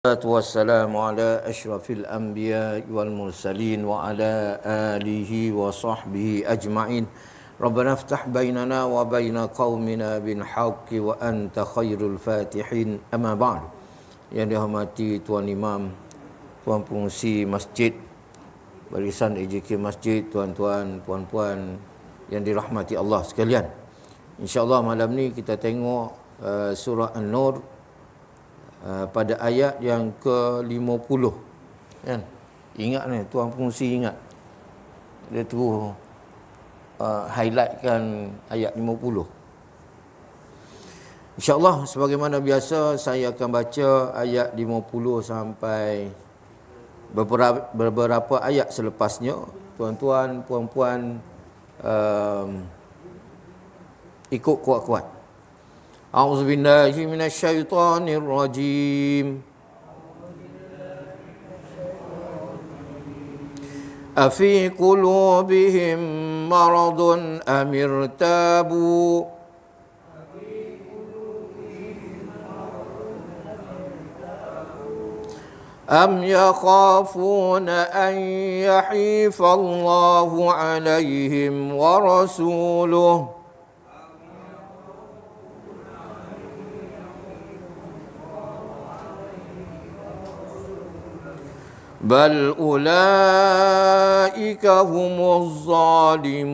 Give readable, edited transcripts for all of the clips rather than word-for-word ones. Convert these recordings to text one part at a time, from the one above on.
والسلام على أشرف الأنبياء والمرسلين وعلى آله وصحبه أجمعين ربنا افتح بيننا وبين قومنا بالحق وأنت خير الفاتحين أما بعد. Yang dihormati Tuan Imam, Tuan Pengurusi Masjid, Barisan AJK Masjid, tuan-tuan, puan-puan yang dirahmati Allah sekalian. InsyaAllah malam ni kita tengok surah An-Nur pada ayat yang ke-50 kan. Ingat ni, Tuan Pengurusi ingat. Dia terus highlightkan ayat 50. InsyaAllah sebagaimana biasa saya akan baca ayat 50 sampai beberapa ayat selepasnya. Tuan-tuan, puan-puan ikut kuat-kuat. أعوذ بالله من الشيطان الرجيم أفي قلوبهم مرض أم ارتابوا أم يخافون أن يحيف الله عليهم ورسوله بل أولئك هم الظالمون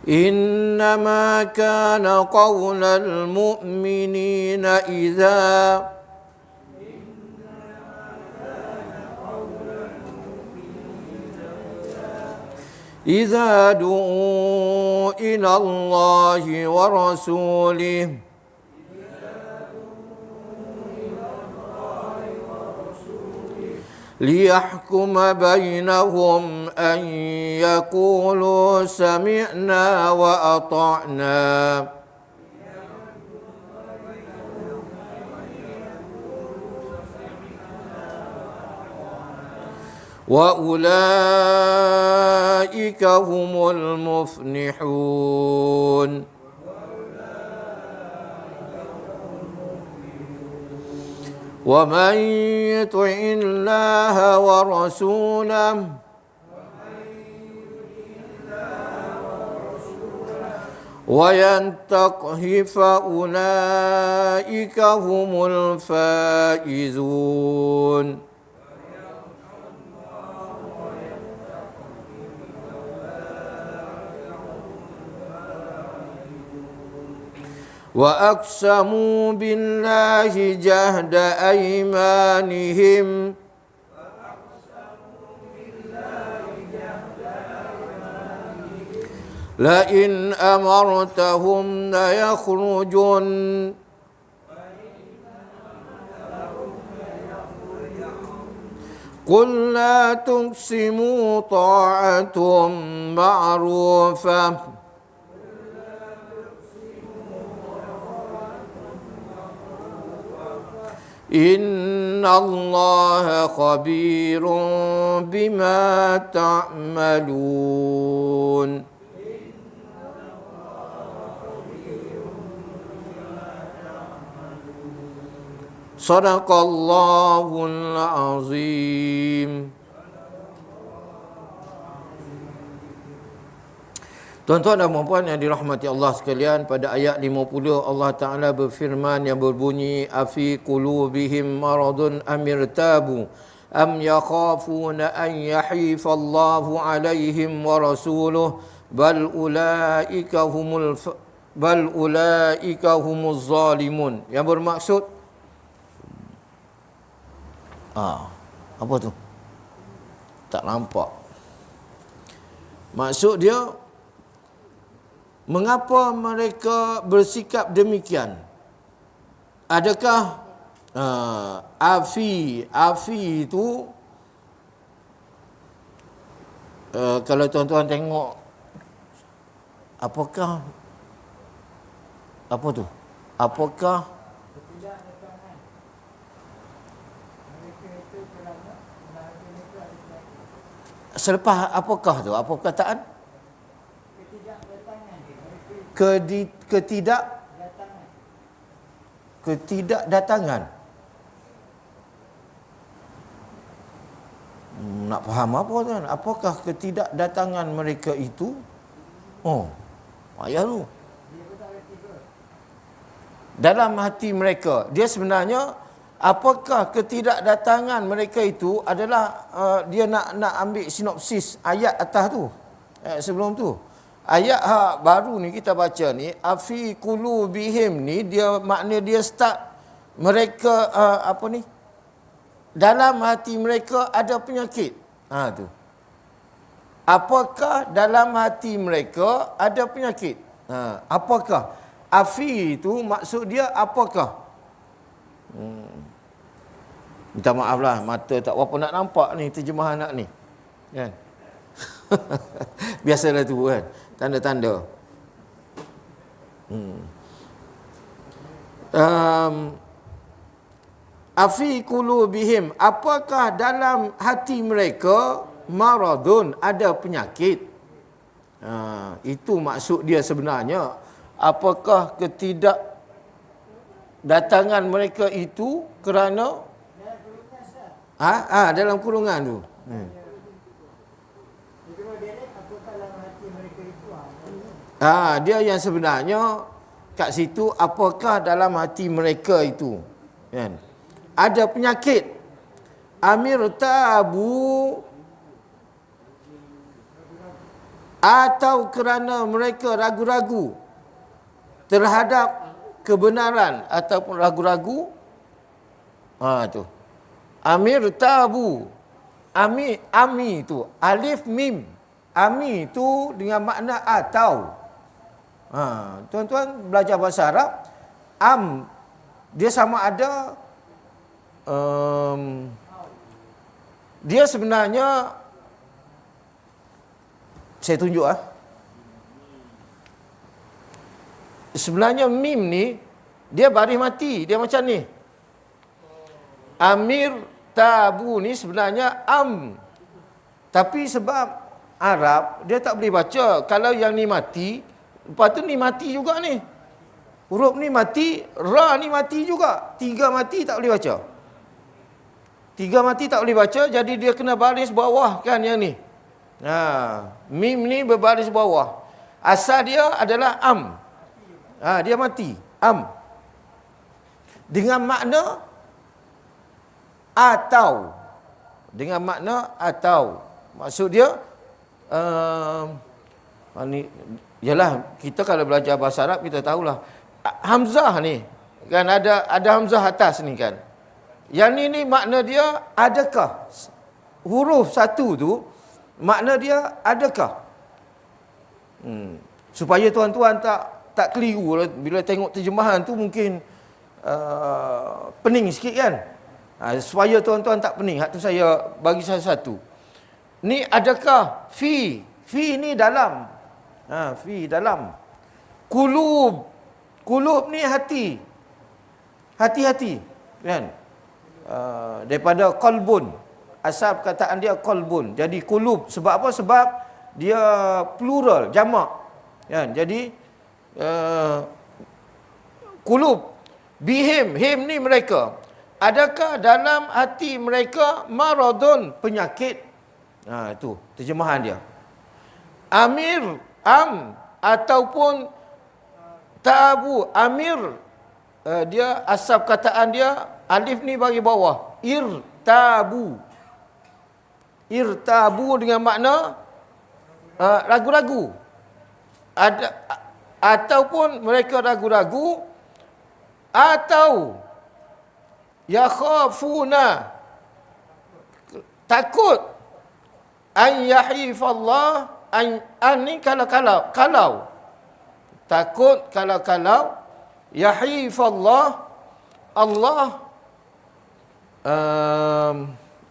إنما كان قول المؤمنين إذا دعوا إلى الله ورسوله ليحكم بينهم أن يقولوا سمعنا وأطعنا وأولئك هم المفلحون ومن يطع الله ورسوله ويتقه فأولئك هم الفائزون وأقسموا بالله جهد أيمانهم لئن أمرتهم ليخرجن قل لا تقسموا طاعة معروفة إن الله خبير بما تعملون صدق الله العظيم. Tuan-tuan dan puan-puan yang dirahmati Allah sekalian, pada ayat 50 Allah Ta'ala berfirman yang berbunyi afi qulubihim maradun amirtabu am yakhafuna an yahifallahu alaihim wa rasuluh bal ulaika humuz zalimun. Yang bermaksud apa tu? Tak nampak. Maksud dia, mengapa mereka bersikap demikian? Adakah afi itu kalau tuan-tuan tengok, apakah apa tu? Apakah selepas apakah tu? Apa perkataan? ketidakdatangan. Nak faham apa tuan? Apakah ketidakdatangan mereka itu? Oh, ayat tu. Dalam hati mereka, dia sebenarnya apakah ketidakdatangan mereka itu adalah dia nak ambil sinopsis ayat atas tu. Ayat sebelum tu. Ayat baru ni kita baca ni, afi qulubihim ni dia makna dia start mereka apa ni? Dalam hati mereka ada penyakit. Tu. Apakah dalam hati mereka ada penyakit? Apakah? Afi itu maksud dia apakah? Minta maaf lah, mata tak berapa nak nampak ni terjemahan nak ni. Kan? Biasalah tu kan. Tanda-tanda. Afi qulubihim, apakah dalam hati mereka maradun, ada penyakit? Itu maksud dia sebenarnya. Apakah ketidakdatangan mereka itu kerana dalam kurungan tu. Dia yang sebenarnya kat situ, apakah dalam hati mereka itu kan? Ada penyakit. Amir tabu, atau kerana mereka ragu-ragu terhadap kebenaran ataupun ragu-ragu. Tu. Amir tabu. Ami tu alif mim. Ami tu dengan makna atau. Tuan-tuan belajar bahasa Arab, dia sama ada dia sebenarnya, saya tunjuk sebenarnya mim ni dia baris mati, dia macam ni. Amir tabu ni sebenarnya tapi sebab Arab dia tak boleh baca. Kalau yang ni mati, lepas tu ni mati juga ni. Huruf ni mati, ra ni mati juga. 3 mati tak boleh baca. 3 mati tak boleh baca, jadi dia kena baris bawah kan yang ni. Mim ni berbaris bawah. Asal dia adalah dia mati. Dengan makna atau. Dengan makna atau. Maksud dia ni yalah, kita kalau belajar bahasa Arab kita tahulah hamzah ni kan, ada hamzah atas ni kan. Yang ni makna dia adakah. Huruf satu tu makna dia adakah. Supaya tuan-tuan tak keliru bila tengok terjemahan tu, mungkin pening sikit kan. Supaya tuan-tuan tak pening, hak tu saya bagi satu. Ni adakah fi ni dalam. Fi dalam. Kulub ni hati. Hati-hati kan. Daripada qalbun. Asal perkataan dia qalbun. Jadi kulub. Sebab apa? Sebab dia plural, jamak. Kan? Jadi kulub. Bihim. Him ni mereka. Adakah dalam hati mereka maradun, penyakit? Itu terjemahan dia. Amir, ataupun tabu. Amir, dia asal perkataan dia, alif ni bagi bawah. Irtabu. Irtabu dengan makna ragu-ragu. Ataupun mereka ragu-ragu, atau yakhafuna, takut, an yahifallah, an ni kalau takut, kalau yahifallah, Allah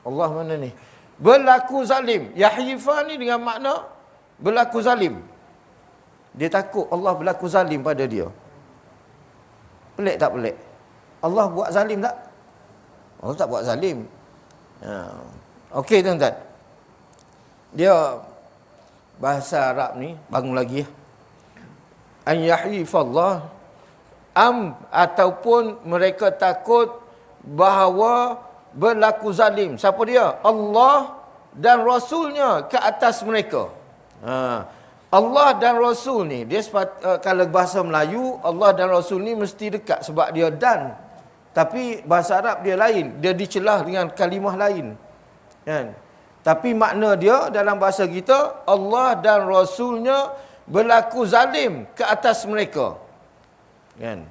Allah mana ni, berlaku zalim. Yahifa ni dengan makna berlaku zalim. Dia takut Allah berlaku zalim pada dia. Pelik tak pelik? Allah buat zalim tak? Allah tak buat zalim. Okey tuan-tuan. Dia bahasa Arab ni, bangun lagi ya. an yahlifallah ataupun mereka takut bahawa berlaku zalim. Siapa dia? Allah dan Rasulnya ke atas mereka. Allah dan Rasul ni, dia kalau bahasa Melayu, Allah dan Rasul ni mesti dekat sebab dia dan. Tapi bahasa Arab dia lain. Dia dicelah dengan kalimah lain. Kan? Tapi makna dia dalam bahasa kita, Allah dan Rasulnya berlaku zalim ke atas mereka. Kan?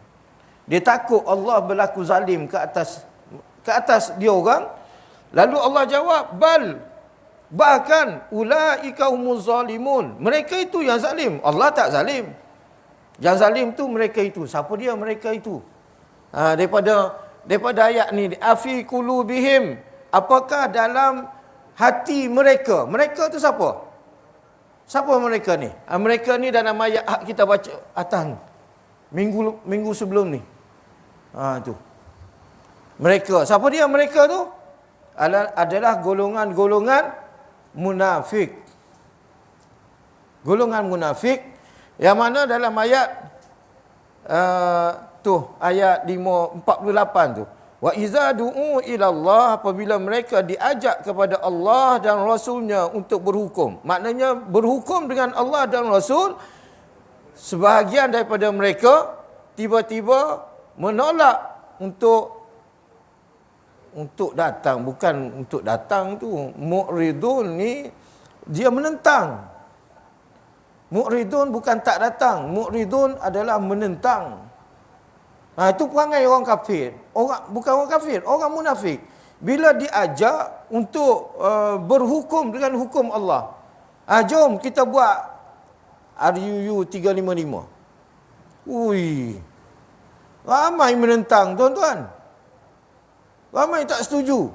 Dia takut Allah berlaku zalim ke atas dia orang. Lalu Allah jawab, bahkan ulaika humuz zalimun. Mereka itu yang zalim. Allah tak zalim. Yang zalim tu mereka itu. Siapa dia mereka itu? Daripada ayat ni, afi qulubihim, apakah dalam hati mereka? Mereka tu siapa? Siapa mereka ni? Mereka ni dalam ayat kita baca atas minggu sebelum ni. Tu. Mereka, siapa dia mereka tu? Adalah golongan-golongan munafik. Golongan munafik yang mana dalam ayat ayat 48 tu, wa iza du'u ila Allah, apabila mereka diajak kepada Allah dan Rasulnya untuk berhukum. Maknanya berhukum dengan Allah dan Rasul, sebahagian daripada mereka tiba-tiba menolak untuk datang. Bukan untuk datang tu, mu'ridun ni dia menentang. Mu'ridun bukan tak datang, mu'ridun adalah menentang. Itu perangai orang kafir. Bukan orang kafir, orang munafik. Bila diajak untuk berhukum dengan hukum Allah. Jom kita buat RUU 355. Ramai menentang, tuan-tuan. Ramai tak setuju.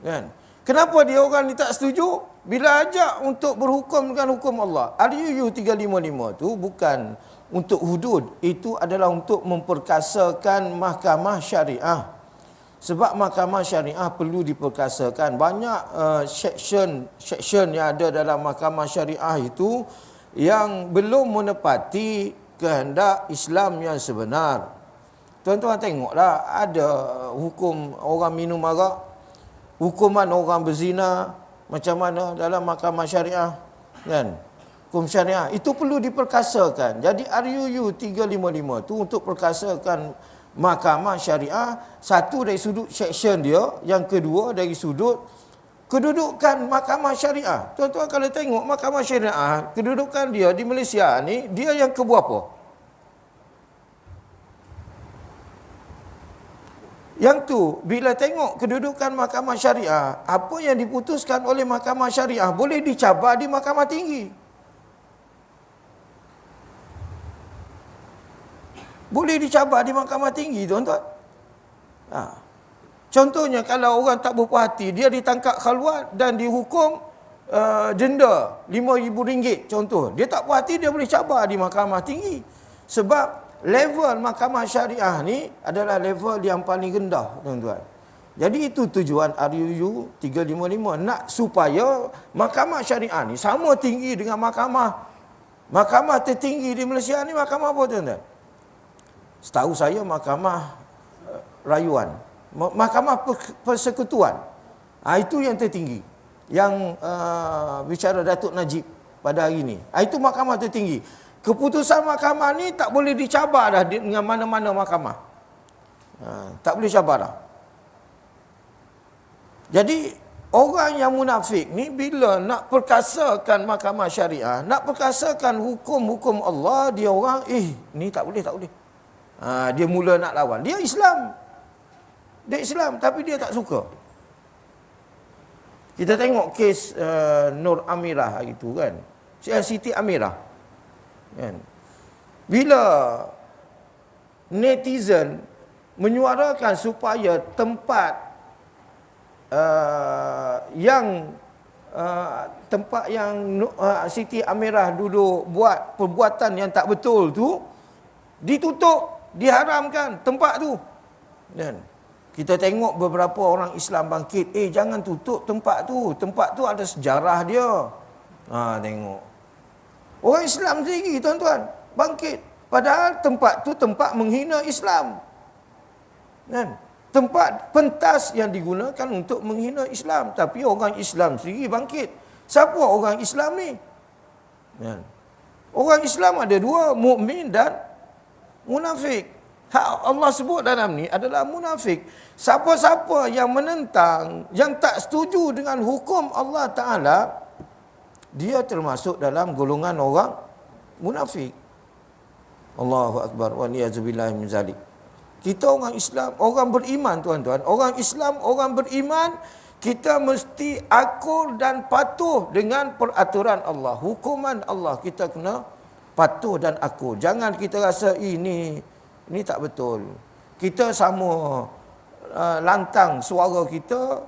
Kan? Kenapa dia orang ni tak setuju? Bila ajak untuk berhukum dengan hukum Allah. RUU 355 tu bukan untuk hudud. Itu adalah untuk memperkasakan mahkamah syariah. Sebab mahkamah syariah perlu diperkasakan. Banyak section yang ada dalam mahkamah syariah itu yang belum menepati kehendak Islam yang sebenar. Tuan-tuan tengoklah, ada hukum orang minum arak, hukuman orang berzina, macam mana dalam mahkamah syariah, kan? Hukum syariah itu perlu diperkasakan. Jadi RUU 355 tu untuk perkasakan mahkamah syariah, satu dari sudut section dia, yang kedua dari sudut kedudukan mahkamah syariah. Tuan-tuan kalau tengok mahkamah syariah, kedudukan dia di Malaysia ni, dia yang keberapa? Yang tu, bila tengok kedudukan mahkamah syariah, apa yang diputuskan oleh mahkamah syariah boleh dicabar di mahkamah tinggi. Boleh dicabar di mahkamah tinggi, tuan-tuan. Contohnya, kalau orang tak berpuas hati, dia ditangkap khaluat dan dihukum denda RM5,000, contoh. Dia tak puas hati, dia boleh cabar di mahkamah tinggi. Sebab level mahkamah syariah ni adalah level yang paling rendah, tuan-tuan. Jadi itu tujuan RUU 355, nak supaya mahkamah syariah ni sama tinggi dengan mahkamah tertinggi di Malaysia ni. Mahkamah apa, tuan-tuan? Setahu saya mahkamah rayuan, mahkamah persekutuan. Itu yang tertinggi. Yang bicara Datuk Najib pada hari ni. Itu mahkamah tertinggi. Keputusan mahkamah ni tak boleh dicabar dah dengan mana-mana mahkamah. Tak boleh cabar dah. Jadi, orang yang munafik ni bila nak perkasakan mahkamah syariah, nak perkasakan hukum-hukum Allah, dia orang, ni tak boleh. Dia mula nak lawan. Dia Islam. Tapi dia tak suka. Kita tengok kes Nur Amirah hari tu, kan. Siti Amirah. Kan? Bila netizen menyuarakan supaya tempat tempat yang Siti Amirah duduk buat perbuatan yang tak betul tu ditutup, diharamkan tempat tu. Dan kita tengok beberapa orang Islam bangkit, jangan tutup tempat tu. Tempat tu ada sejarah dia. Tengok. Orang Islam sendiri, tuan-tuan, bangkit. Padahal tempat tu tempat menghina Islam. Kan? Tempat pentas yang digunakan untuk menghina Islam. Tapi orang Islam sendiri bangkit. Siapa orang Islam ni? Kan? Orang Islam ada dua, mukmin dan munafik. Allah sebut dalam ni adalah munafik. Siapa-siapa yang menentang, yang tak setuju dengan hukum Allah Ta'ala, dia termasuk dalam golongan orang munafik. Allahu Akbar. Wa ni'azubillahi min zalik. Kita orang Islam, orang beriman tuan-tuan. Orang Islam, orang beriman, kita mesti akur dan patuh dengan peraturan Allah. Hukuman Allah kita kena patuh dan akur. Jangan kita rasa ini tak betul. Kita sama lantang suara kita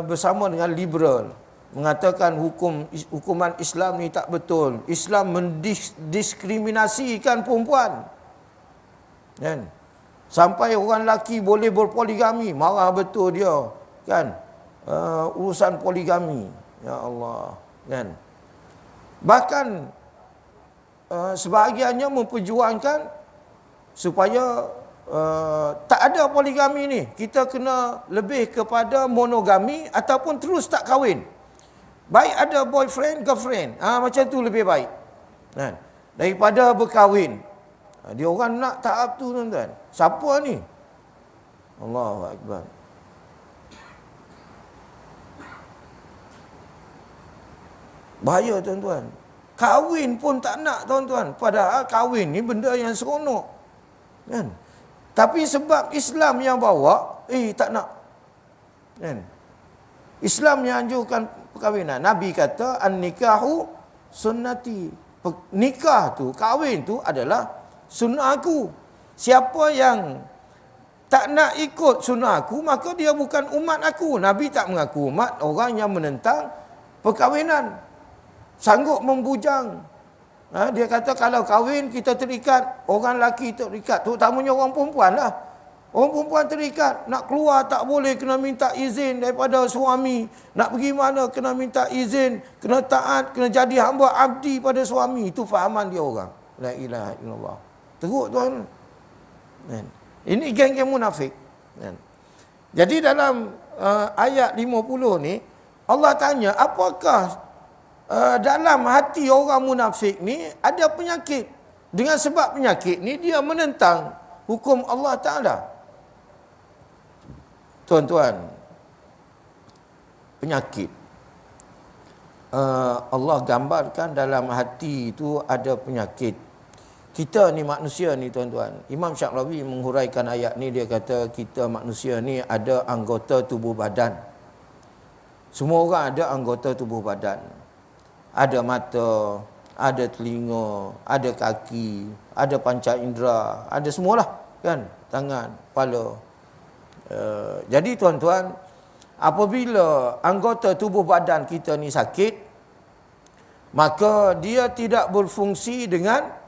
bersama dengan liberal. Mengatakan hukuman Islam ni tak betul. Islam mendiskriminasikan perempuan. Kan? Sampai orang lelaki boleh berpoligami, marah betul dia, kan? Urusan poligami, ya Allah, kan? Bahkan sebahagiannya memperjuangkan supaya tak ada poligami ni. Kita kena lebih kepada monogami ataupun terus tak kahwin. Baik ada boyfriend, girlfriend, macam tu lebih baik, kan? Daripada berkahwin. Dia orang nak tahap tu tuan-tuan. Siapa ni? Allahu Akbar. Bahaya tuan-tuan. Kahwin pun tak nak tuan-tuan. Padahal kahwin ni benda yang seronok. Kan? Tapi sebab Islam yang bawa, tak nak. Kan? Islam yang anjurkan perkahwinan. Nabi kata, an-nikahu sunnati. Nikah tu, kahwin tu adalah sunnah aku. Siapa yang tak nak ikut sunnah aku, maka dia bukan umat aku. Nabi tak mengaku umat orang yang menentang perkahwinan, sanggup membujang. Dia kata kalau kahwin kita terikat, orang lelaki terikat, terutamanya orang perempuan lah. Orang perempuan terikat, nak keluar tak boleh, kena minta izin daripada suami. Nak pergi mana kena minta izin, kena taat, kena jadi hamba abdi pada suami. Itu fahaman dia orang. La ilaha illallah. Teruk tuan. Ini geng-geng munafik. Jadi dalam ayat 50 ni, Allah tanya, apakah dalam hati orang munafik ni ada penyakit? Dengan sebab penyakit ni, dia menentang hukum Allah Ta'ala. Tuan-tuan, penyakit. Allah gambarkan dalam hati itu ada penyakit. Kita ni manusia ni tuan-tuan. Imam Syarawi menghuraikan ayat ni, dia kata kita manusia ni ada anggota tubuh badan. Semua orang ada anggota tubuh badan. Ada mata, ada telinga, ada kaki, ada panca indera, ada semualah, kan? Tangan, kepala. Jadi tuan-tuan, apabila anggota tubuh badan kita ni sakit, maka dia tidak berfungsi dengan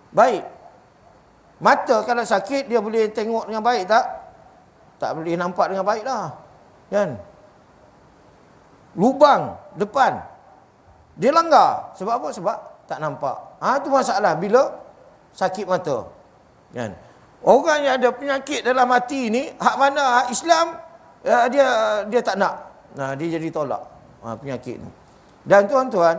baik. Mata kalau sakit, dia boleh tengok dengan baik tak? Tak boleh nampak dengan baik dah, kan? Lubang depan, dia langgar. Sebab apa? Sebab tak nampak. Itu masalah bila sakit mata, kan? Orang yang ada penyakit dalam hati ni, hak mana hak Islam, dia tak nak. Dia jadi tolak penyakit ni. Dan tuan-tuan,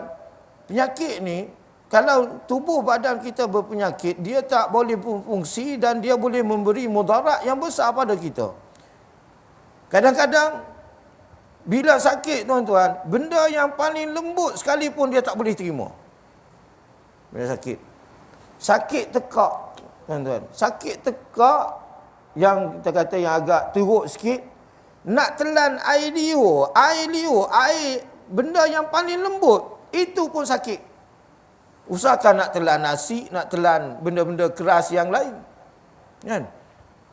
penyakit ni, kalau tubuh badan kita berpenyakit, dia tak boleh berfungsi dan dia boleh memberi mudarat yang besar pada kita. Kadang-kadang bila sakit tuan-tuan, benda yang paling lembut sekalipun dia tak boleh terima. Bila sakit. Sakit tekak, tuan-tuan. Sakit tekak yang kita kata yang agak teruk sikit, nak telan air liur, benda yang paling lembut, itu pun sakit. Usahakan nak telan nasi, nak telan benda-benda keras yang lain, kan?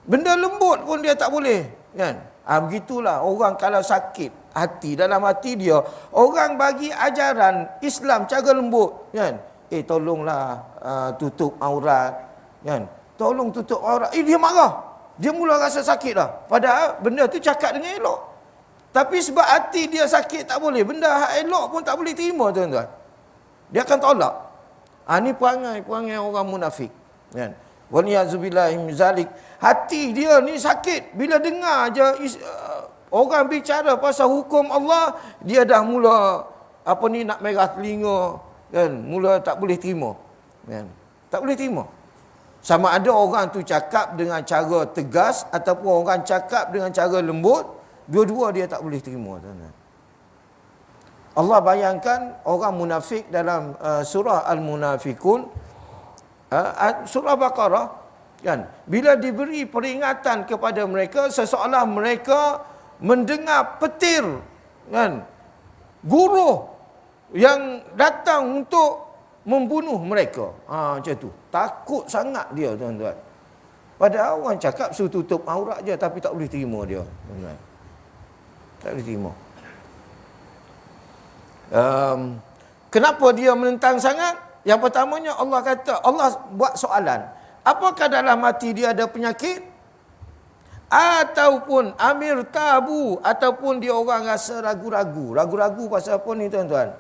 Benda lembut pun dia tak boleh, kan? Begitulah orang kalau sakit hati, dalam hati dia, orang bagi ajaran Islam cara lembut, kan? Tolonglah tutup aurat, kan? Tolong tutup aurat. Dia marah. Dia mula rasa sakit dah. Padahal benda tu cakap dengan elok. Tapi sebab hati dia sakit tak boleh, benda elok pun tak boleh terima tuan-tuan. Dia akan tolak. Ini perangai orang munafik. Kan? Waliyazubillahi min zalik. Hati dia ni sakit bila dengar je orang bicara pasal hukum Allah, dia dah mula nak merah telinga, kan? Mula tak boleh terima. Kan? Tak boleh terima. Sama ada orang tu cakap dengan cara tegas ataupun orang cakap dengan cara lembut, dua-dua dia tak boleh terima, tuan-tuan. Allah bayangkan orang munafik dalam surah Al-Munafikun, surah Baqarah, kan, bila diberi peringatan kepada mereka seseolah mereka mendengar petir, kan, guruh yang datang untuk membunuh mereka. Macam tu. Takut sangat dia, tuan-tuan. Padahal orang cakap suruh tutup aurat je, tapi tak boleh terima dia, tuan-tuan. Tak boleh terima. Kenapa dia menentang sangat? Yang pertamanya Allah kata, Allah buat soalan. Apakah dalam hati dia ada penyakit? Ataupun amir tabu, ataupun dia orang rasa ragu-ragu. Ragu-ragu pasal apa ni, tuan-tuan?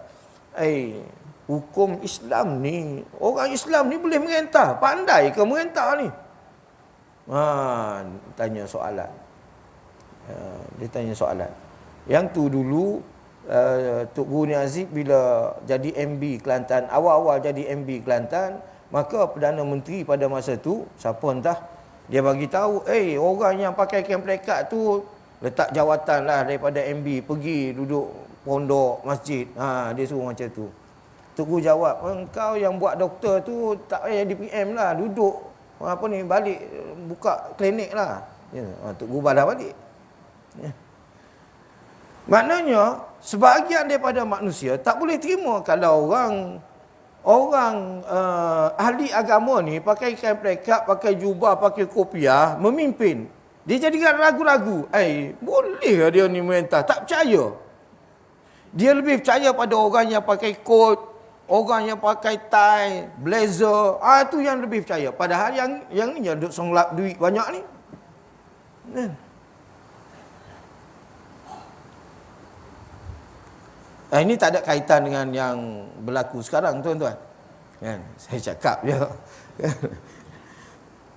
Hukum Islam ni, orang Islam ni boleh merintah. Pandai ke merintah ni? Tanya soalan. Dia tanya soalan. Yang tu dulu, Tok Guru Ni Aziz bila jadi MB Kelantan, awal-awal jadi MB Kelantan, maka Perdana Menteri pada masa tu, siapa entah, dia bagi tahu, orang yang pakai kain plekat tu letak jawatan lah daripada MB, pergi duduk pondok masjid. Dia suruh macam tu. Tok Guru jawab, engkau yang buat doktor tu tak payah jadi PM lah, duduk balik buka klinik lah. Tok Guru balas balik. Maknanya sebahagian daripada manusia tak boleh terima kalau orang ahli agama ni pakai kain plekat, pakai jubah, pakai kopiah, memimpin. Dia jadi ragu-ragu. Boleh ke dia ni merintah? Tak percaya. Dia lebih percaya pada orang yang pakai kot, orang yang pakai tie, blazer. Itu yang lebih percaya. Padahal yang ni yang duk songlap duit banyak ni. Ini tak ada kaitan dengan yang berlaku sekarang, tuan-tuan. Kan? Saya cakap je.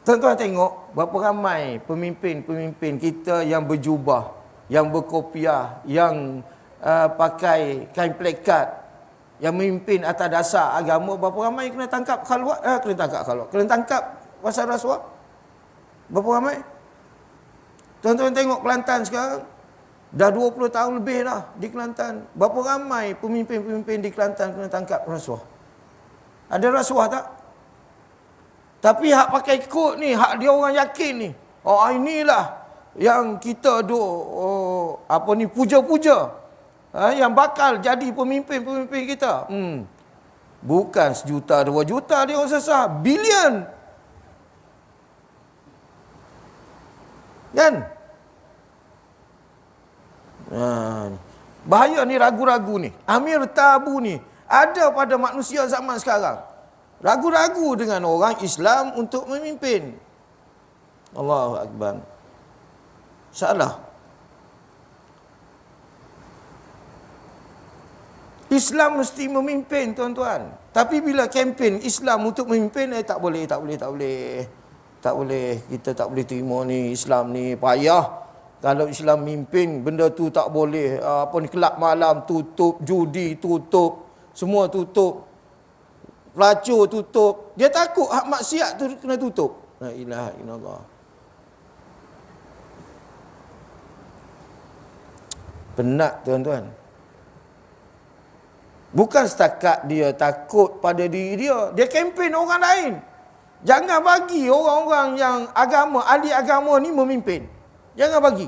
Tuan-tuan tengok berapa ramai pemimpin-pemimpin kita yang berjubah, yang berkopiah, yang pakai kain plekat, yang memimpin atas dasar agama. Berapa ramai kena tangkap khalwat? Kena tangkap pasal rasuah? Berapa ramai? Tuan-tuan tengok Kelantan sekarang. Dah 20 tahun lebih dah di Kelantan. Berapa ramai pemimpin-pemimpin di Kelantan kena tangkap rasuah? Ada rasuah tak? Tapi hak pakai kod ni, hak dia orang yakin ni. Inilah yang kita puja-puja. Yang bakal jadi pemimpin-pemimpin kita. Bukan 1 juta, 2 juta dia orang sesah. Bilion. Kan? Bahaya ni ragu-ragu ni. Amir tabu ni ada pada manusia zaman sekarang. Ragu-ragu dengan orang Islam untuk memimpin. Allahu Akbar. Salah. Islam mesti memimpin, tuan-tuan. Tapi bila kempen Islam untuk memimpin, tak boleh. Tak boleh. Kita tak boleh terima ni. Islam ni payah. Kalau Islam mimpin, benda tu tak boleh. Kelab malam tutup, judi tutup, semua tutup. Pelacur tutup. Dia takut hak maksiat tu kena tutup. La ilaha illallah. Penat, tuan-tuan. Bukan setakat dia takut pada diri dia. Dia kempen orang lain. Jangan bagi orang-orang yang agama, ahli agama ni memimpin. Jangan bagi.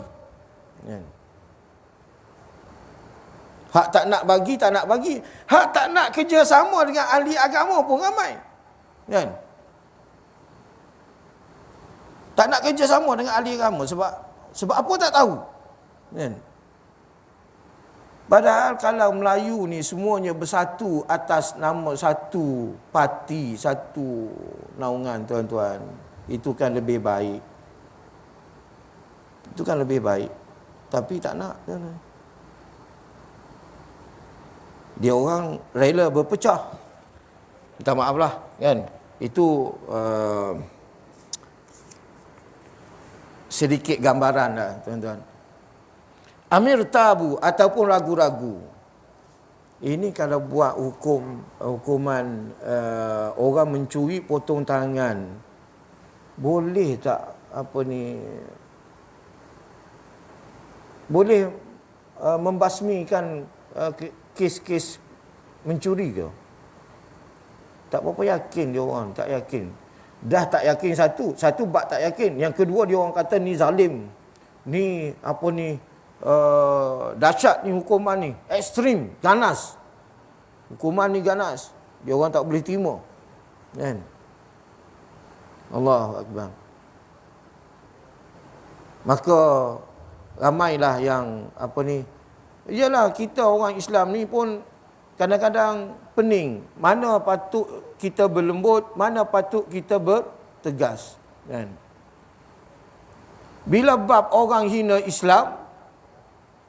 Hak tak nak bagi, tak nak bagi. Hak tak nak kerjasama dengan ahli agama pun ramai. Kan? Tak nak kerjasama dengan ahli agama sebab apa tak tahu. Kan? Padahal kalau Melayu ni semuanya bersatu atas nama satu parti, satu naungan, tuan-tuan, itu kan lebih baik. Itu kan lebih baik. Tapi tak nak. Dia orang rela berpecah. Minta maaf lah kan. Itu sedikit gambaran lah tuan-tuan. Amir tabu ataupun ragu-ragu. Ini kalau buat hukuman orang mencuri potong tangan, boleh tak boleh membasmikan kes-kes mencuri ke? Tak berapa yakin dia orang, tak yakin. Dah tak yakin satu bab tak yakin. Yang kedua dia orang kata ni zalim. Ni dahsyat ni hukuman ni, ekstrim, ganas. Hukuman ni ganas. Dia orang tak boleh terima. Kan? Allahu akbar. Maka ramailah yang iyalah kita orang Islam ni pun kadang-kadang pening. Mana patut kita berlembut, mana patut kita bertegas. Kan? Bila bab orang hina Islam,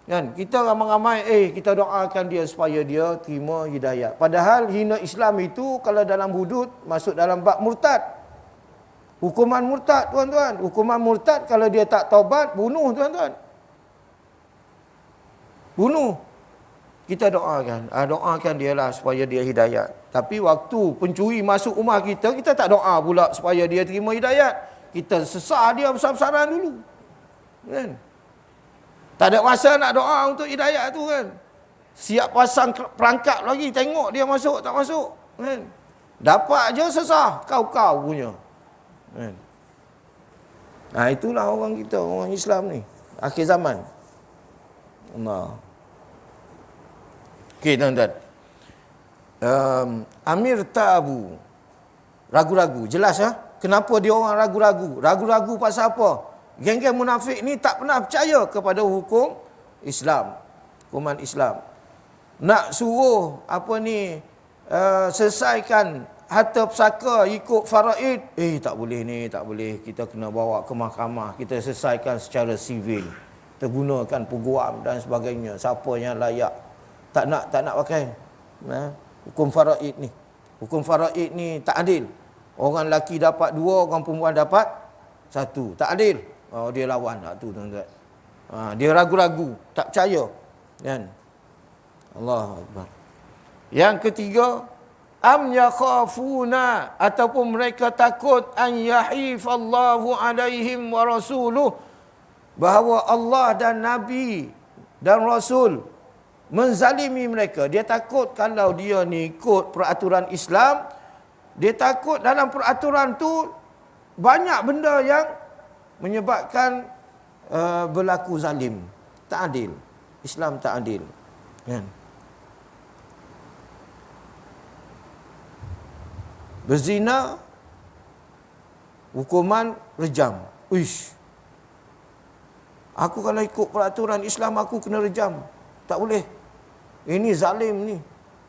kan, kita ramai-ramai kita doakan dia supaya dia terima hidayat. Padahal hina Islam itu kalau dalam hudud masuk dalam bab murtad. Hukuman murtad, tuan-tuan. Hukuman murtad kalau dia tak taubat, bunuh, tuan-tuan. Bunuh. Kita doakan dia lah supaya dia hidayat. Tapi waktu pencuri masuk rumah kita, kita tak doa pula supaya dia terima hidayat. Kita sesah dia besar-besaran dulu. Kan? Tak ada masa nak doa untuk hidayat tu kan. Siap pasang perangkap lagi, tengok dia masuk tak masuk. Kan? Dapat je sesah, kau punya. Kan? Nah, itulah orang kita, orang Islam ni. Akhir zaman. Allah. Okey, tuan-tuan. Amir tabu. Ragu-ragu. Jelas ya? Kenapa dia orang ragu-ragu? Ragu-ragu pasal apa? Geng-geng munafik ni tak pernah percaya kepada hukum Islam. Hukuman Islam. Nak suruh selesaikan harta pusaka ikut faraid. Tak boleh ni, tak boleh. Kita kena bawa ke mahkamah. Kita selesaikan secara sivil. Kita gunakan peguam dan sebagainya. Siapa yang layak. Tak nak pakai hukum faraid ni. Hukum faraid ni tak adil. Orang lelaki dapat 2, orang perempuan dapat 1. Tak adil. Dia lawan tak tu, tuan-tuan. Dia ragu-ragu, tak percaya. Kan? Allahu akbar. Yang ketiga, am yakhafuna ataupun mereka takut an yahifallahu alaihim wa rasuluh, bahawa Allah dan Nabi dan Rasul menzalimi mereka. Dia takut kalau dia ni ikut peraturan Islam, dia takut dalam peraturan tu banyak benda yang menyebabkan berlaku zalim. Tak adil. Islam tak adil. Kan? Berzina, hukuman rejam. Uish. Aku kalau ikut peraturan Islam, aku kena rejam. Tak boleh. Ini zalim ni.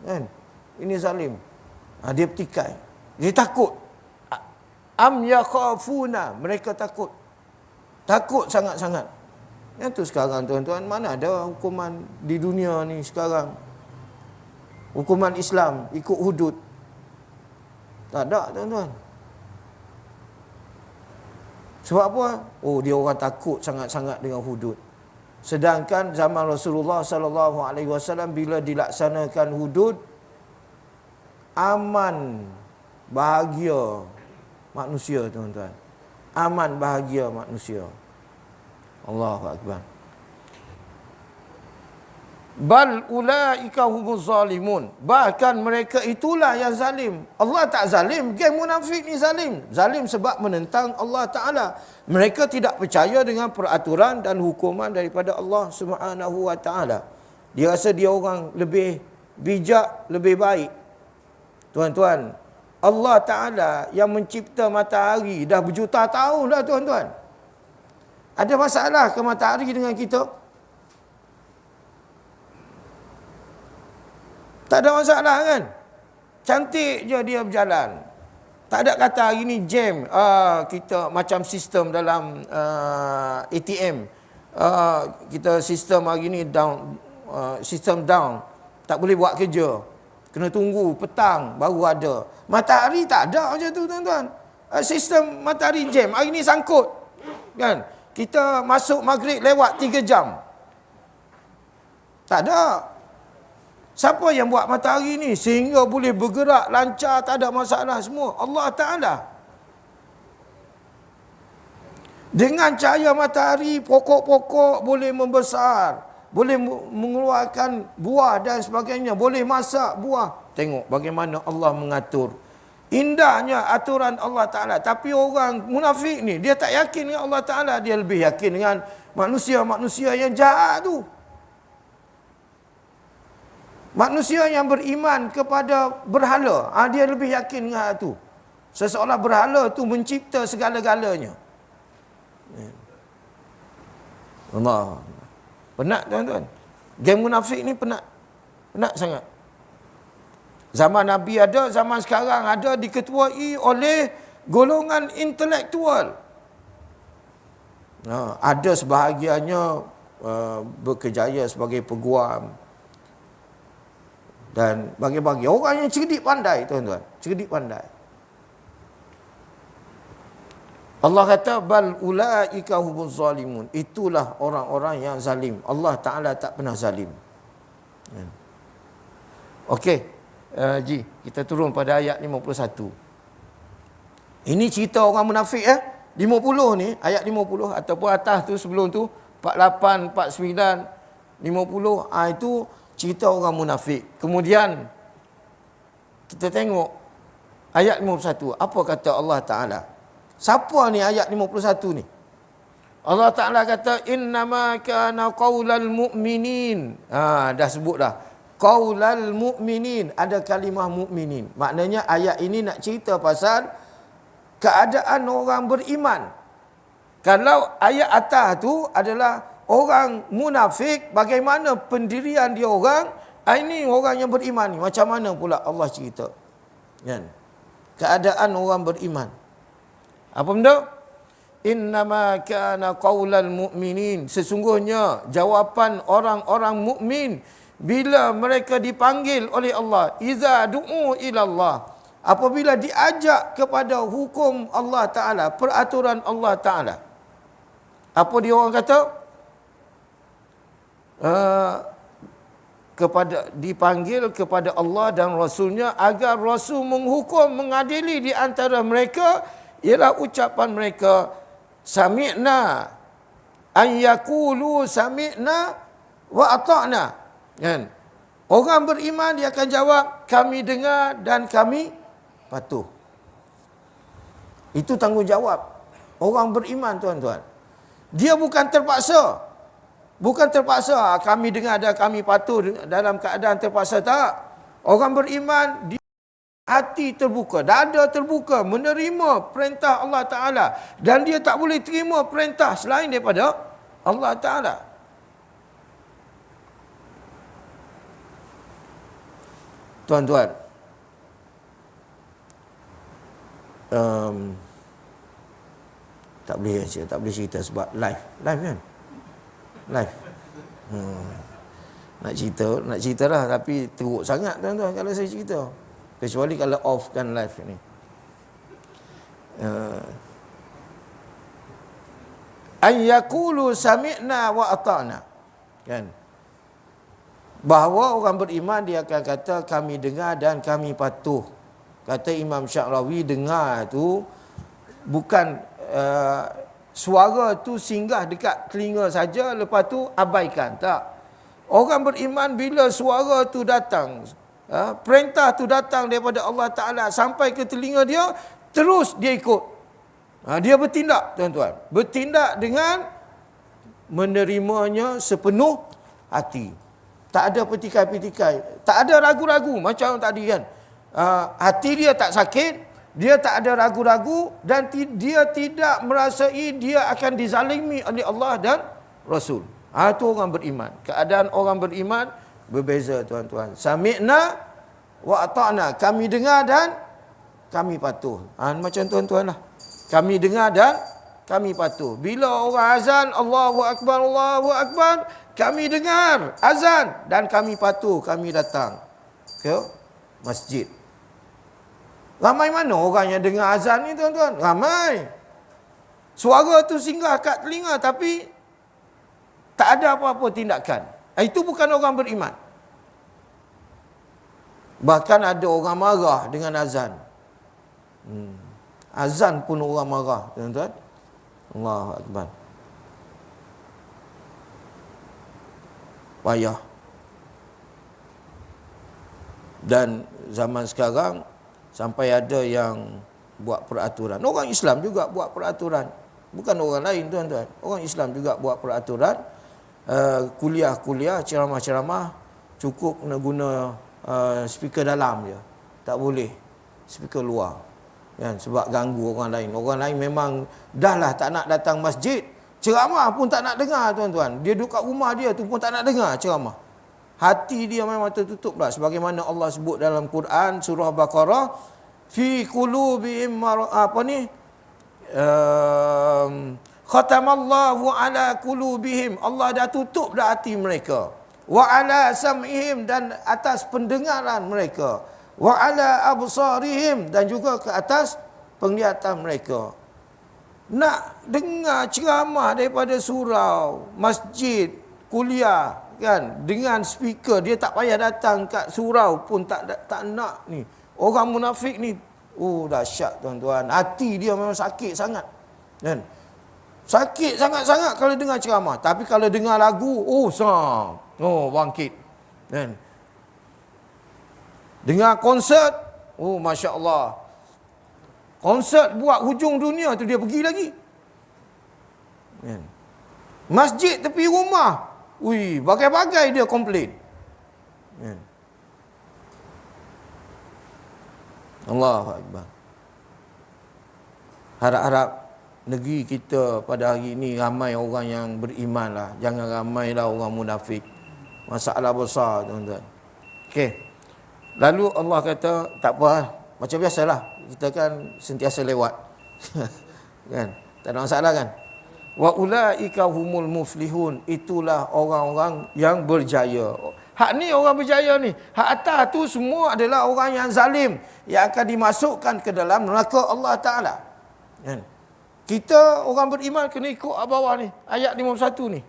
Kan? Ini zalim. Dia petikai. Dia takut. Am yakhafuna. Mereka takut. Takut sangat-sangat. Yang tu sekarang, tuan-tuan, mana ada hukuman di dunia ni sekarang? Hukuman Islam ikut hudud. Tak ada, tuan-tuan. Sebab apa? Dia orang takut sangat-sangat dengan hudud. Sedangkan zaman Rasulullah sallallahu alaihi wasallam bila dilaksanakan hudud, aman, bahagia manusia, tuan-tuan. Aman, bahagia manusia. Allahu akbar. Bal ulaika humuz zalimun. Bahkan mereka itulah yang zalim. Allah tak zalim, geng munafik ni zalim. Zalim sebab menentang Allah Taala. Mereka tidak percaya dengan peraturan dan hukuman daripada Allah Subhanahu wa taala. Dia rasa dia orang lebih bijak, lebih baik. Tuan-tuan, Allah Ta'ala yang mencipta matahari dah berjuta tahun dah, tuan-tuan. Ada masalah ke matahari dengan kita? Tak ada masalah kan? Cantik je dia berjalan. Tak ada kata hari ni jam. Kita macam sistem dalam ATM. Kita sistem hari ni down. Sistem down. Tak boleh buat kerja. Kena tunggu petang baru ada. Matahari tak ada macam tu tuan-tuan. Sistem matahari jam. Hari ni sangkut. Kan? Kita masuk maghrib lewat 3 jam. Tak ada. Siapa yang buat matahari ni sehingga boleh bergerak lancar, tak ada masalah semua? Allah Ta'ala. Dengan cahaya matahari, pokok-pokok boleh membesar, boleh mengeluarkan buah dan sebagainya, boleh masak buah. Tengok bagaimana Allah mengatur. Indahnya aturan Allah Ta'ala. Tapi orang munafik ni, dia tak yakin dengan Allah Ta'ala. Dia lebih yakin dengan manusia-manusia yang jahat tu. Manusia yang beriman kepada berhala, dia lebih yakin dengan itu. Seseolah berhala tu mencipta segala-galanya. Allah. Penat tuan-tuan. Geng munafik ni penat. Penat sangat. Zaman Nabi ada, zaman sekarang ada, diketuai oleh golongan intelektual. Ada sebahagiannya berkejaya sebagai peguam. Dan bagi-bagi orang yang cerdik pandai tuan-tuan, cerdik pandai. Allah kata bal ulaika humuz zalimun. Itulah orang-orang yang zalim. Allah Taala tak pernah zalim. Okey, Ji, kita turun pada ayat 51. Ini cerita orang munafik 50 ni, ayat 50 ataupun atas tu sebelum tu 48, 49, 50 itu cerita orang munafik. Kemudian kita tengok ayat 51. Apa kata Allah Ta'ala? Siapa ni ayat 51 ni? Allah Ta'ala kata innama kana qaulal mu'minin. Dah sebut dah. Qaulal mu'minin. Ada kalimah mu'minin. Maknanya ayat ini nak cerita pasal keadaan orang beriman. Kalau ayat atas tu adalah orang munafik, bagaimana pendirian dia orang, ini orang yang beriman ni. Macam mana pula Allah cerita? Kan? Keadaan orang beriman. Apa benda? Innama kana qaulal mu'minin. Sesungguhnya jawapan orang-orang mukmin bila mereka dipanggil oleh Allah, iza du'u ilallah, apabila diajak kepada hukum Allah Ta'ala, peraturan Allah Ta'ala. Apa dia orang kata? Dipanggil kepada Allah dan Rasulnya agar Rasul menghukum, mengadili di antara mereka, ialah ucapan mereka sami'na, an yaqulu sami'na wa ata'na. Kan? Orang beriman dia akan jawab kami dengar dan kami patuh. Itu tanggungjawab orang beriman tuan-tuan. Dia bukan terpaksa. Bukan terpaksa kami dengar dan kami patuh dalam keadaan terpaksa, tak. Orang beriman dia hati terbuka, dada terbuka menerima perintah Allah Ta'ala, dan dia tak boleh terima perintah selain daripada Allah Ta'ala. Tuan-tuan, tak boleh cerita sebab live kan, live. Nak cerita lah, tapi teruk sangat tuan-tuan kalau saya cerita. Kecuali kalau off kan live ni. An yaqulu sami'na wa ata'na. Kan? Bahawa orang beriman dia akan kata kami dengar dan kami patuh. Kata Imam Sya'rawi, dengar tu bukan suara tu singgah dekat telinga saja lepas tu abaikan, tak. Orang beriman bila suara tu datang, perintah tu datang daripada Allah Ta'ala sampai ke telinga dia, terus dia ikut. Dia bertindak tuan-tuan. Bertindak dengan menerimanya sepenuh hati. Tak ada petikai-petikai, tak ada ragu-ragu macam tadi kan. Hati dia tak sakit, dia tak ada ragu-ragu, dan dia tidak merasai dia akan dizalimi oleh Allah dan Rasul. Itu orang beriman. Keadaan orang beriman berbeza tuan-tuan. Sami'na wa ata'na. Kami dengar dan kami patuh. Macam tuan-tuan lah. Kami dengar dan kami patuh. Bila orang azan, Allahu Akbar, Allahu Akbar, kami dengar azan dan kami patuh, kami datang. Okay? masjid. Ramai mana orang yang dengar azan ni tuan-tuan? Ramai. Suara tu singgah kat telinga tapi tak ada apa-apa tindakan. Itu bukan orang beriman. Bahkan ada orang marah dengan azan. Azan pun orang marah, tuan-tuan. Allahu Akbar. Payah. Dan zaman sekarang sampai ada yang buat peraturan. Orang Islam juga buat peraturan. Bukan orang lain, tuan-tuan. Orang Islam juga buat peraturan. Kuliah-kuliah, ceramah-ceramah cukup guna speaker dalam je. Tak boleh speaker luar. Kan, sebab ganggu orang lain. Orang lain memang dah lah tak nak datang masjid. Ceramah pun tak nak dengar, tuan-tuan. Dia duduk kat rumah dia tu pun tak nak dengar ceramah. Hati dia memang tertutup lah. Sebagaimana Allah sebut dalam Quran surah Baqarah, fi qulubihim khatamallahu ala qulubihim. Allah dah tutup dah hati mereka. Wa ala sam'ihim, dan atas pendengaran mereka. Wa ala absarihim, dan juga ke atas penglihatan mereka. Nak dengar ceramah daripada surau, masjid, kuliah kan, dengan speaker, dia tak payah datang kat surau pun tak nak ni. Orang munafik ni, dahsyat tuan-tuan. Hati dia memang sakit sangat. Kan? Sakit sangat-sangat kalau dengar ceramah. Tapi kalau dengar lagu, bangkit. Kan? Dengar konsert, Masya Allah. Konsert buat hujung dunia tu dia pergi lagi. Kan? Masjid tepi rumah, bagai-bagai dia komplain. Kan? Allahu Akbar. Harap-harap negeri kita pada hari ini ramai orang yang beriman lah. Jangan ramailah orang munafik. Masalah besar, tuan-tuan. Okey. Lalu Allah kata, tak apa, macam biasalah. Kita kan sentiasa lewat. Kan? Tak ada masalah kan? Wa ulaika humul muflihun. Itulah orang-orang yang berjaya. Hak ni orang berjaya ni. Hak atas tu semua adalah orang yang zalim, yang akan dimasukkan ke dalam neraka Allah Ta'ala. Kan? Kita orang beriman kena ikut bawah ni. Ayat 51 ni.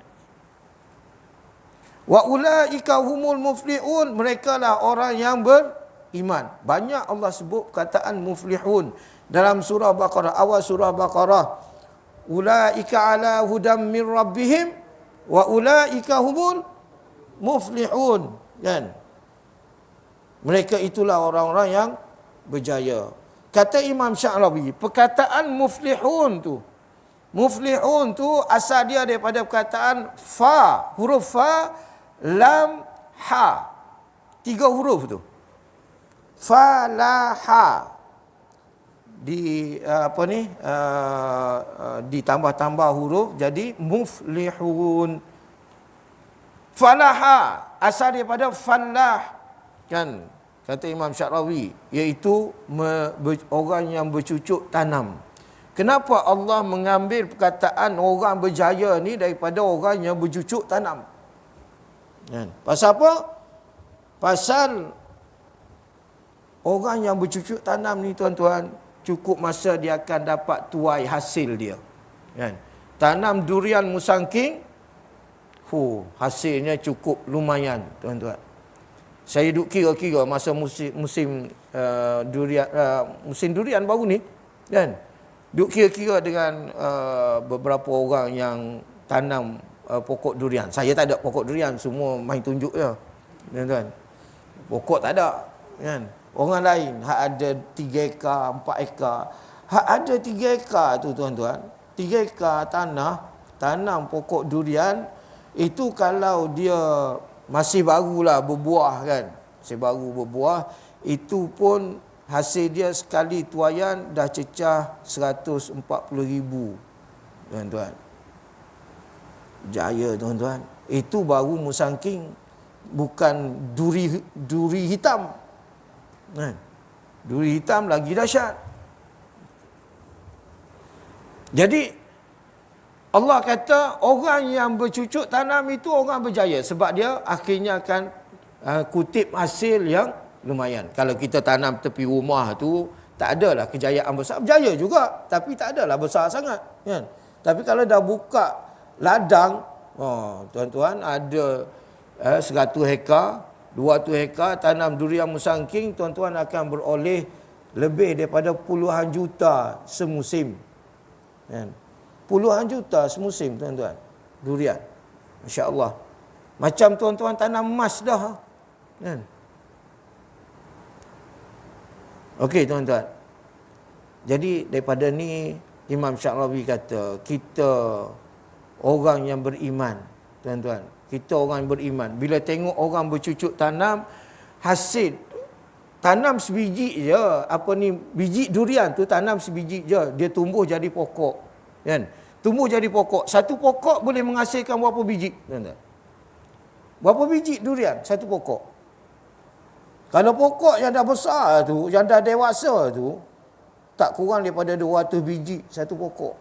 Wa ulaika humul muflihun. Mereka lah orang yang beriman. Banyak Allah sebut perkataan muflihun dalam surah Baqarah, awal surah Baqarah. Ulaika ala hudam min rabbihim wa ulaika humul muflihun. Kan? Mereka itulah orang-orang yang berjaya. Kata Imam Sya'rawi, perkataan muflihun tu asal dia daripada perkataan fa, huruf fa, lam, ha. 3 huruf tu. Falaha. Ditambah-tambah huruf jadi muflihun. Falaha asal daripada falah, kan, kata Imam Sya'rawi, iaitu orang yang bercucuk tanam. Kenapa Allah mengambil perkataan orang berjaya ni daripada orang yang bercucuk tanam? Kan? Pasal apa? Pasal orang yang bercucuk tanam ni, tuan-tuan, cukup masa dia akan dapat tuai hasil dia. Kan? Tanam durian musangking, hasilnya cukup lumayan, tuan-tuan. Saya duk kira-kira masa musim durian, musim durian baru ni, kan? Duk kira-kira dengan beberapa orang yang tanam pokok durian. Saya tak ada pokok durian, semua main tunjuk je, tuan-tuan. Pokok tak ada, kan? Orang lain hak ada 3 ekar, 4 ekar. Hak ada 3 ekar tu, tuan-tuan, 3 ekar tanah, tanam pokok durian. Itu kalau dia masih barulah berbuah, kan, masih baru berbuah, itu pun hasil dia sekali tuaian dah cecah 140,000, tuan-tuan. Jaya, tuan-tuan. Itu baru musangking, bukan duri hitam. Kan? Duri hitam lagi dahsyat. Jadi Allah kata orang yang bercucuk tanam itu orang berjaya, sebab dia akhirnya akan kutip hasil yang lumayan. Kalau kita tanam tepi rumah tu, tak adalah kejayaan besar. Berjaya juga, tapi tak adalah besar sangat. Kan? Tapi kalau dah buka ladang, tuan-tuan ada 100 hektar, 200 hektar tanam durian musangking, tuan-tuan akan beroleh lebih daripada puluhan juta semusim. Kan? Puluhan juta semusim, tuan-tuan. Durian. Masya Allah. Macam tuan-tuan tanam emas dah. Kan? Okey, tuan-tuan. Jadi daripada ni Imam Syarawi kata, kita orang yang beriman, tuan-tuan, kita orang yang beriman, bila tengok orang bercucuk tanam, hasil tanam sebiji je, biji durian tu tanam sebiji je, dia tumbuh jadi pokok. Kan? Tumbuh jadi pokok. Satu pokok boleh menghasilkan berapa biji, tuan-tuan? Berapa biji durian satu pokok? Kalau pokok yang dah besar tu, yang dah dewasa tu, tak kurang daripada 200 biji satu pokok.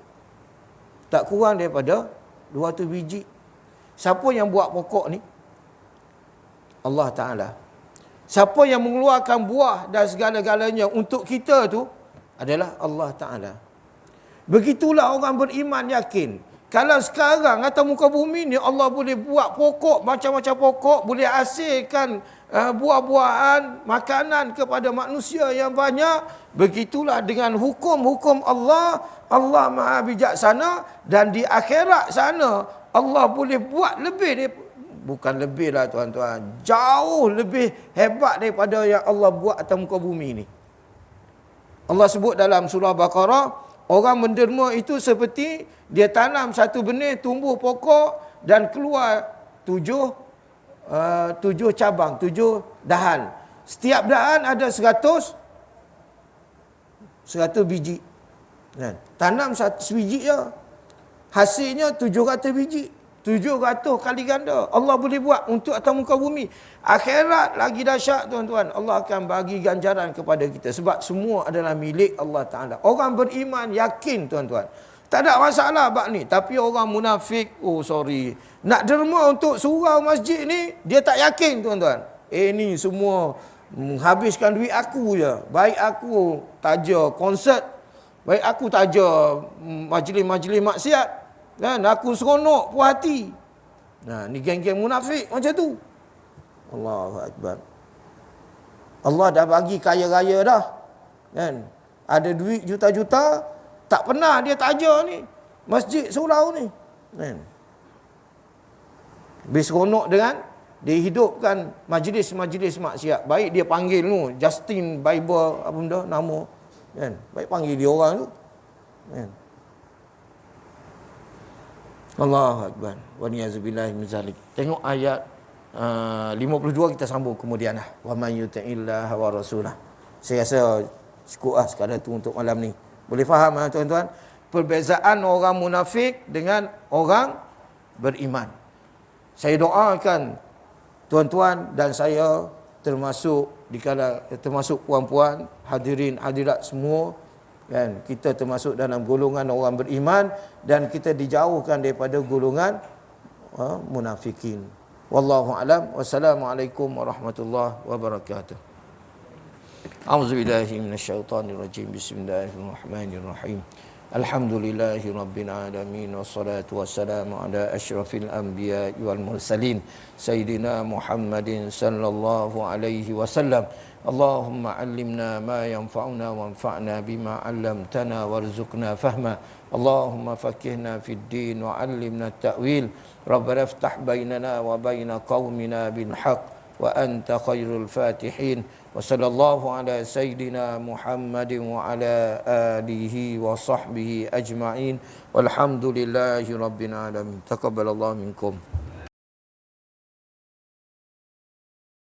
Tak kurang daripada 200 biji. Siapa yang buat pokok ni? Allah Ta'ala. Siapa yang mengeluarkan buah dan segala-galanya untuk kita tu adalah Allah Ta'ala. Begitulah orang beriman yakin. Kalau sekarang atas muka bumi ni Allah boleh buat pokok, macam-macam pokok, boleh hasilkan buah-buahan, makanan kepada manusia yang banyak. Begitulah dengan hukum-hukum Allah. Allah Maha Bijaksana, dan di akhirat sana Allah boleh buat lebih bukan lebih lah, tuan-tuan, jauh lebih hebat daripada yang Allah buat atas muka bumi ni. Allah sebut dalam surah Baqarah, orang menderma itu seperti dia tanam satu benih, tumbuh pokok dan keluar tujuh cabang, 7 dahan. Setiap dahan ada 100 biji. Kan? Tanam sebiji je, hasilnya 700 biji. 700 kali ganda. Allah boleh buat untuk atas muka bumi. Akhirat lagi dahsyat, tuan-tuan. Allah akan bagi ganjaran kepada kita. Sebab semua adalah milik Allah Ta'ala. Orang beriman yakin, tuan-tuan. Tak ada masalah bab ni. Tapi orang munafik, nak derma untuk surau masjid ni, dia tak yakin, tuan-tuan. Ni semua menghabiskan duit aku je. Baik aku taja konsert, baik aku taja majlis-majlis maksiat. Kan? Aku seronok puas hati. Nah, ni geng-geng munafik macam tu. Allahu Akbar. Allah dah bagi kaya raya dah. Kan? Ada duit juta-juta, tak pernah dia taja ni masjid surau ni. Kan? Lebih seronok dengan dia hidupkan majlis-majlis maksiat. Baik dia panggil tu Justin Bible apa benda nama. Kan? Baik panggil dia orang tu. Kan? Allahu Akbar. Wa ni'azubillahi min zalik. Tengok ayat 52 kita sambung kemudian lah. Wa man yuti'illaha wa rasulah. Saya rasa cukup sekadar tu untuk malam ni. Boleh faham tuan-tuan? Perbezaan orang munafik dengan orang beriman. Saya doakan tuan-tuan dan saya termasuk termasuk puan-puan, hadirin hadirat semua, kan, kita termasuk dalam golongan orang beriman dan kita dijauhkan daripada golongan munafikin. Wallahu a'lam. Wassalamualaikum warahmatullahi wabarakatuh. A'udzubillahi minasyaitonirrajim. Bismillahirrahmanirrahim. Alhamdulillahi rabbil alamin, wassalatu wassalamu ala asyrafil anbiya'i wal mursalin sayyidina Muhammadin sallallahu alaihi wasallam. Allahumma 'allimna ma yanfa'una wanfa'na bima 'allamtana warzuqna fahma. Allahumma faqihna fid din wa 'allimna at-ta'wil. Rabbana iftah bainana wa baina qaumina bil haqq wa anta khairul fatihin. Wa sallallahu ala sayyidina Muhammadin wa ala alihi wa sahbihi ajma'in. Walhamdulillahi rabbil alamin. Taqabbalallahu minkum.